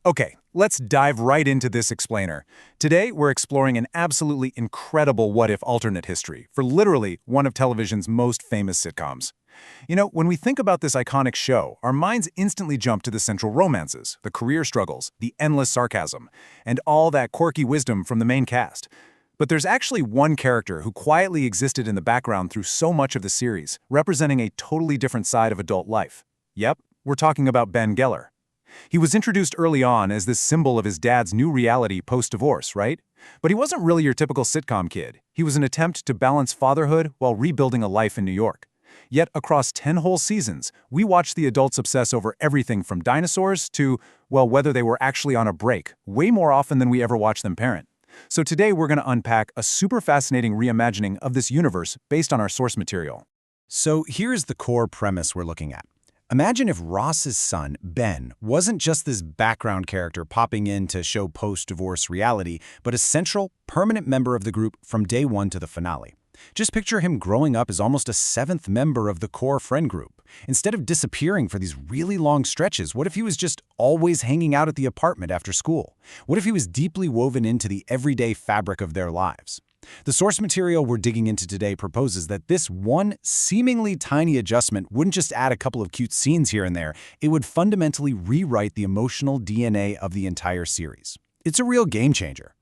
Okay, let's dive right into this explainer. Today, we're exploring an absolutely incredible what-if alternate history for literally one of television's most famous sitcoms. When we think about this iconic show, our minds instantly jump to the central romances, the career struggles, the endless sarcasm, and all that quirky wisdom from the main cast. But there's actually one character who quietly existed in the background through so much of the series, representing a totally different side of adult life. Yep, we're talking about Ben Geller. He was introduced early on as this symbol of his dad's new reality post-divorce, right? But he wasn't really your typical sitcom kid. He was an attempt to balance fatherhood while rebuilding a life in New York. Yet across 10 whole seasons, we watched the adults obsess over everything from dinosaurs to, well, whether they were actually on a break, way more often than we ever watched them parent. So today we're going to unpack a super fascinating reimagining of this universe based on our source material. So here's the core premise we're looking at. Imagine if Ross's son, Ben, wasn't just this background character popping in to show post-divorce reality, but a central, permanent member of the group from day one to the finale. Just picture him growing up as almost a seventh member of the core friend group. Instead of disappearing for these really long stretches, what if he was just always hanging out at the apartment after school? What if he was deeply woven into the everyday fabric of their lives? The source material we're digging into today proposes that this one seemingly tiny adjustment wouldn't just add a couple of cute scenes here and there, it would fundamentally rewrite the emotional DNA of the entire series. It's a real game changer.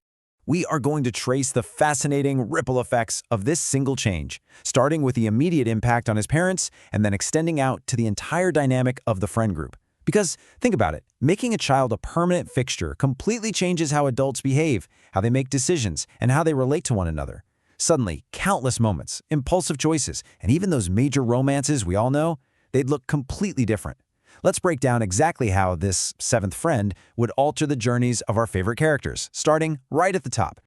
We are going to trace the fascinating ripple effects of this single change, starting with the immediate impact on his parents and then extending out to the entire dynamic of the friend group. Because, think about it, making a child a permanent fixture completely changes how adults behave, how they make decisions, and how they relate to one another. Suddenly, countless moments, impulsive choices, and even those major romances we all know, they'd look completely different. Let's break down exactly how this seventh friend would alter the journeys of our favorite characters, starting right at the top.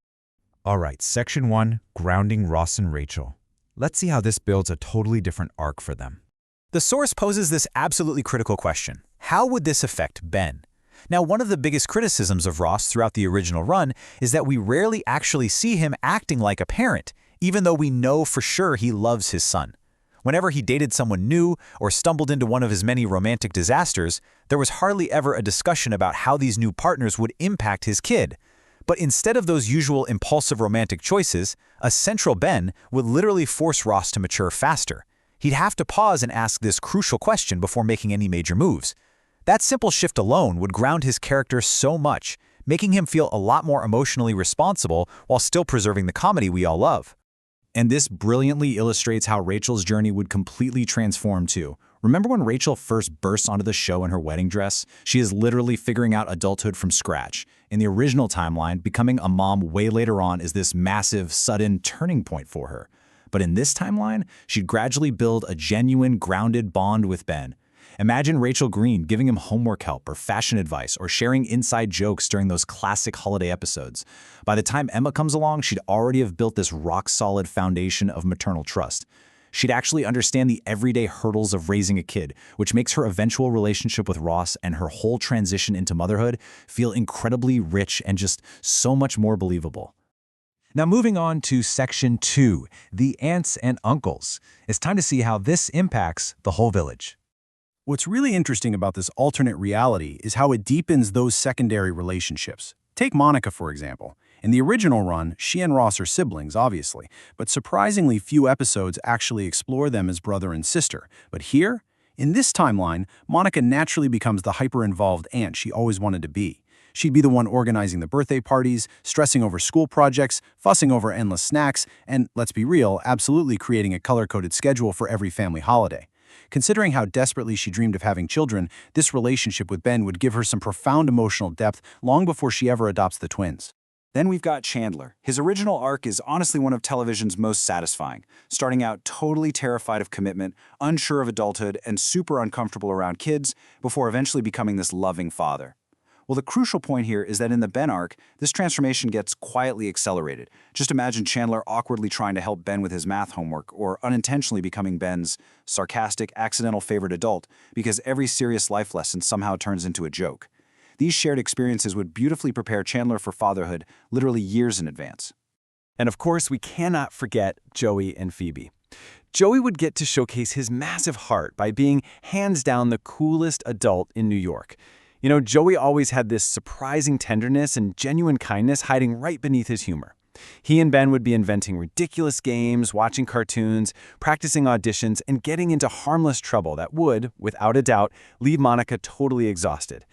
All right, Section 1, Grounding Ross and Rachel. Let's see how this builds a totally different arc for them. The source poses this absolutely critical question. How would this affect Ben? Now, one of the biggest criticisms of Ross throughout the original run is that we rarely actually see him acting like a parent, even though we know for sure he loves his son. Whenever he dated someone new or stumbled into one of his many romantic disasters, there was hardly ever a discussion about how these new partners would impact his kid. But instead of those usual impulsive romantic choices, a central Ben would literally force Ross to mature faster. He'd have to pause and ask this crucial question before making any major moves. That simple shift alone would ground his character so much, making him feel a lot more emotionally responsible while still preserving the comedy we all love. And this brilliantly illustrates how Rachel's journey would completely transform too. Remember when Rachel first bursts onto the show in her wedding dress? She is literally figuring out adulthood from scratch. In the original timeline, becoming a mom way later on is this massive, sudden turning point for her. But in this timeline, she'd gradually build a genuine, grounded bond with Ben. Imagine Rachel Green giving him homework help or fashion advice or sharing inside jokes during those classic holiday episodes. By the time Emma comes along, she'd already have built this rock-solid foundation of maternal trust. She'd actually understand the everyday hurdles of raising a kid, which makes her eventual relationship with Ross and her whole transition into motherhood feel incredibly rich and just so much more believable. Now moving on to Section 2, the aunts and uncles. It's time to see how this impacts the whole village. What's really interesting about this alternate reality is how it deepens those secondary relationships. Take Monica, for example. In the original run, she and Ross are siblings, obviously, but surprisingly few episodes actually explore them as brother and sister. But here, in this timeline, Monica naturally becomes the hyper-involved aunt she always wanted to be. She'd be the one organizing the birthday parties, stressing over school projects, fussing over endless snacks, and, let's be real, absolutely creating a color-coded schedule for every family holiday. Considering how desperately she dreamed of having children, this relationship with Ben would give her some profound emotional depth long before she ever adopts the twins. Then we've got Chandler. His original arc is honestly one of television's most satisfying, starting out totally terrified of commitment, unsure of adulthood, and super uncomfortable around kids, before eventually becoming this loving father. Well, the crucial point here is that in the Ben arc, this transformation gets quietly accelerated. Just imagine Chandler awkwardly trying to help Ben with his math homework, or unintentionally becoming Ben's sarcastic, accidental favorite adult, because every serious life lesson somehow turns into a joke. These shared experiences would beautifully prepare Chandler for fatherhood literally years in advance. And of course, we cannot forget Joey and Phoebe. Joey would get to showcase his massive heart by being hands down the coolest adult in New York. Joey always had this surprising tenderness and genuine kindness hiding right beneath his humor. He and Ben would be inventing ridiculous games, watching cartoons, practicing auditions, and getting into harmless trouble that would, without a doubt, leave Monica totally exhausted.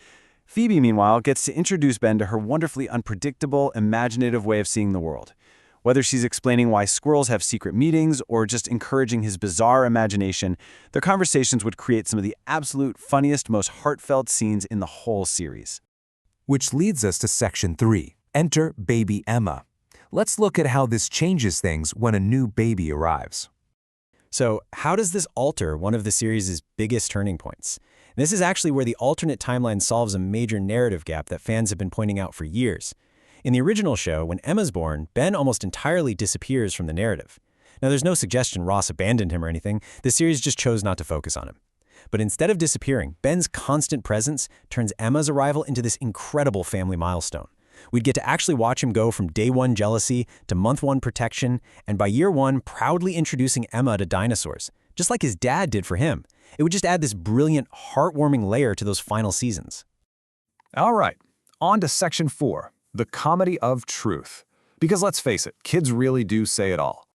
Phoebe, meanwhile, gets to introduce Ben to her wonderfully unpredictable, imaginative way of seeing the world. Whether she's explaining why squirrels have secret meetings or just encouraging his bizarre imagination, their conversations would create some of the absolute funniest, most heartfelt scenes in the whole series. Which leads us to Section 3. Enter baby Emma. Let's look at how this changes things when a new baby arrives. So, how does this alter one of the series' biggest turning points? This is actually where the alternate timeline solves a major narrative gap that fans have been pointing out for years. In the original show, when Emma's born, Ben almost entirely disappears from the narrative. Now, there's no suggestion Ross abandoned him or anything. The series just chose not to focus on him. But instead of disappearing, Ben's constant presence turns Emma's arrival into this incredible family milestone. We'd get to actually watch him go from day one jealousy to month one protection, and by year one, proudly introducing Emma to dinosaurs, just like his dad did for him. It would just add this brilliant, heartwarming layer to those final seasons. All right, on to Section 4. The comedy of truth. Because let's face it, kids really do say it all.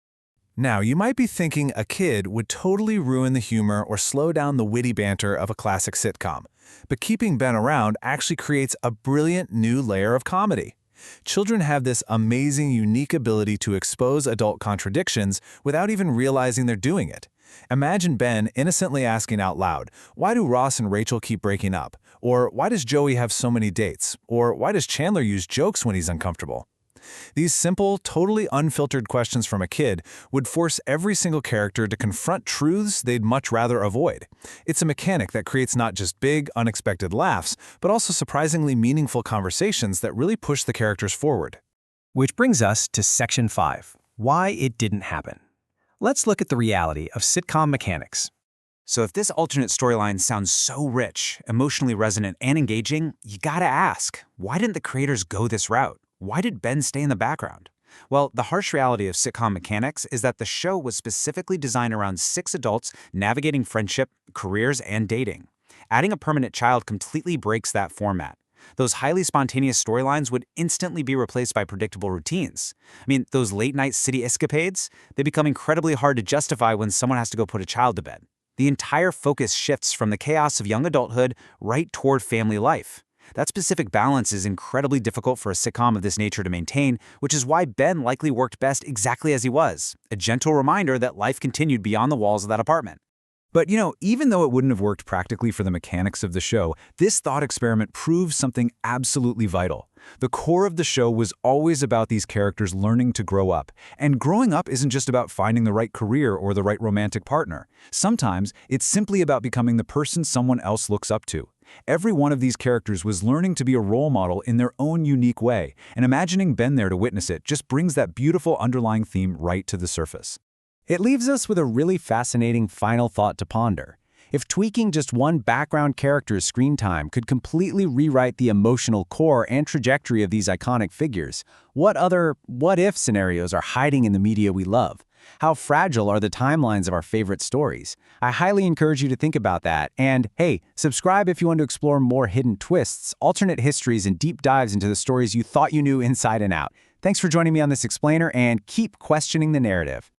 Now, you might be thinking a kid would totally ruin the humor or slow down the witty banter of a classic sitcom. But keeping Ben around actually creates a brilliant new layer of comedy. Children have this amazing, unique ability to expose adult contradictions without even realizing they're doing it. Imagine Ben innocently asking out loud, "Why do Ross and Rachel keep breaking up?" Or, "Why does Joey have so many dates?" Or, "Why does Chandler use jokes when he's uncomfortable?" These simple, totally unfiltered questions from a kid would force every single character to confront truths they'd much rather avoid. It's a mechanic that creates not just big, unexpected laughs, but also surprisingly meaningful conversations that really push the characters forward. Which brings us to Section 5, why it didn't happen. Let's look at the reality of sitcom mechanics. So if this alternate storyline sounds so rich, emotionally resonant, and engaging, you gotta ask, why didn't the creators go this route? Why did Ben stay in the background? Well, the harsh reality of sitcom mechanics is that the show was specifically designed around 6 adults navigating friendship, careers, and dating. Adding a permanent child completely breaks that format. Those highly spontaneous storylines would instantly be replaced by predictable routines. I mean, those late-night city escapades, they become incredibly hard to justify when someone has to go put a child to bed. The entire focus shifts from the chaos of young adulthood right toward family life. That specific balance is incredibly difficult for a sitcom of this nature to maintain, which is why Ben likely worked best exactly as he was, a gentle reminder that life continued beyond the walls of that apartment. But even though it wouldn't have worked practically for the mechanics of the show, this thought experiment proves something absolutely vital. The core of the show was always about these characters learning to grow up. And growing up isn't just about finding the right career or the right romantic partner. Sometimes it's simply about becoming the person someone else looks up to. Every one of these characters was learning to be a role model in their own unique way, and imagining Ben there to witness it just brings that beautiful underlying theme right to the surface. It leaves us with a really fascinating final thought to ponder. If tweaking just one background character's screen time could completely rewrite the emotional core and trajectory of these iconic figures, what other what-if scenarios are hiding in the media we love? How fragile are the timelines of our favorite stories? I highly encourage you to think about that. And hey, subscribe if you want to explore more hidden twists, alternate histories, and deep dives into the stories you thought you knew inside and out. Thanks for joining me on this explainer, and keep questioning the narrative.